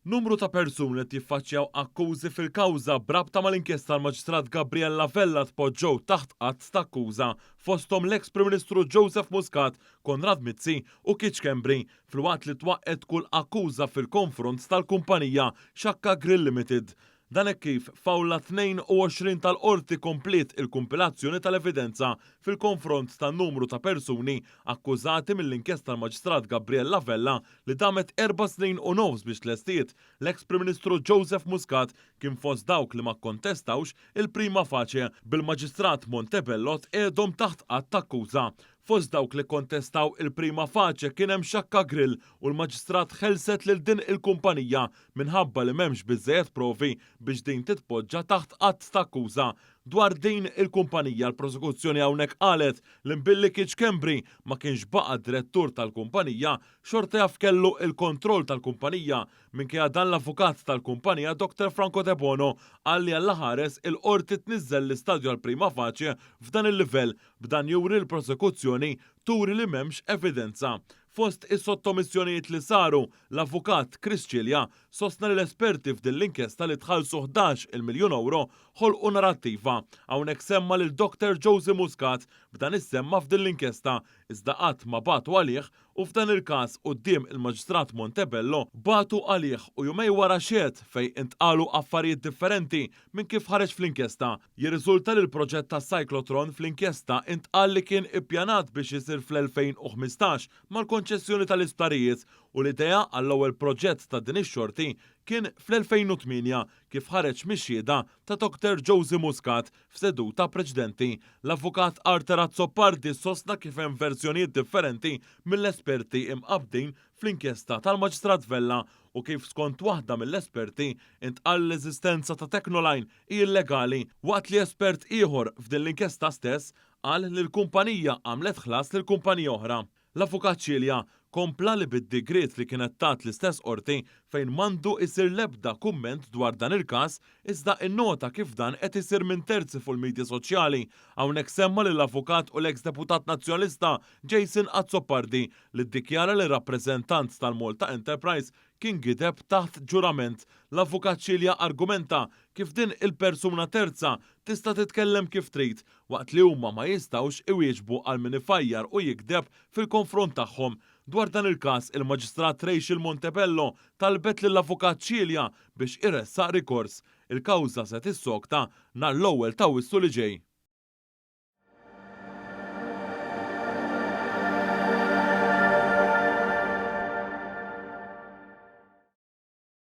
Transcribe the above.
Numru ta' persuni li jiffaċċjaw akkużi fil-kawża brabta mal-inkjesta tal-Maġistrat Gabriella Vella tpoġġew taħt qatt ta' akkuża fosthom l-eks Prim Ministru Joseph Muscat, Konrad Mizzi u Kitch Kembri filwaqt li twaqqet kull akkuża fil-konfront tal-kumpanija Xakka Grill Limited. Dan hekk kif fawla 22 tal-qorti komplet il-kumpilazzjoni tal-evidenza fil-konfront tan numru ta' persuni akkużati mill-inkjesta tal-Maġistrat Gabriella Vella li damet 4 snin u nofs biex tlestiet l-eks Prim Ministru Joseph Muscat kien fost dawk li ma kontestawx il-prima faċe bil-Maġistrat Montebello qiegħdhom taħt qatt ta' akkuża. Fost dawk li kontestaw il-prima faċe kien hemm Xakka Grill u l-Maġistrat ħelset lil din il-kumpanija minħabba li m'hemmx biżżejjed provi biex din titpoġġa taħt qatt ta' akkuża. Dwar din il-kumpanija l-prosekuzzjoni hawnhekk qalet li mbilli Kitch Kembri ma kienx baqa' direttur tal-kumpanija xorta jaf kellu il-kontroll tal-kumpanija minkejja dan l-avukat tal-kumpanija Dr. Franco De Bono qal li Alla ħares il-qorti tniżżel l-istadju għall-prima faċe f'dan il-livell b'dan juri l-prosekuzzjoni turi li m'hemmx evidenza. Fost is-sottomissjonijiet li saru, l-avukat Chris Cilja sostna li l-esperti f'din l-inkjesta li tħallsu 11 miljun euro ħolqu narrattiva. Hawnhekk semma lil Dr. Joseph Muscat b'dan is-semma f'din l-inkjesta iżda qatt ma batu għalih u f'dan il-każ quddiem il-Maġistrat Montebello batu għalih u jumej wara xied fejn intqalu affarijiet differenti minn kif ħareġ fl-inkjesta. Jirriżulta li l-proġett ta' Cyclotron fl-inkjesta intqal li kien ippjanat biex isir fl-2015 mal-konċessjoni tal-isptarijiet u l-idea għall-ewwel proġett ta' din ix-xorti kien fl-2008 kif ħareġ mix-xhieda ta' Dr. Joseph Muscat f'seduta preċedenti. L-avukat Arthur Azzopardi sostna kif hemm versjonijiet differenti mill-esperti imqabdin fl-inkjesta tal-Maġistrat Vella u kif skont waħda mill-esperti intqal l-eżistenza ta' Technoline hi illegali waqt li espert ieħor f'din l-inkjesta stess qal li l-kumpanija għamlet ħlas lil kumpanija oħra. L-avukat Cilja kompla li bid-digriet li kienet tat l-istess qorti fejn mandu isir l-ebda kumment dwar dan il-każ iżda innota kif dan qed isir minn terzi fuq il-medja soċjali. Hawnhekk semma lil avukat u l-eks deputat nazzjonalista Jason Azzopardi li ddikjara li rappreżentant tal-Malta Enterprise kien gideb taħt ġurament. L-avukat Cilja argumenta kif din il-persuna terza tista' titkellem kif trid waqt li huma ma jistgħux iwieġbu għal min ifajjar u jikdeb fil-konfront tagħhom. Dwar dan il-każ il-Maġistrat Rachel Montebello talbet lill-avukat Cilja biex iressaq rikors. Il-kawża se tissokta nhar l-ewwel ta' Awwissu li ġej.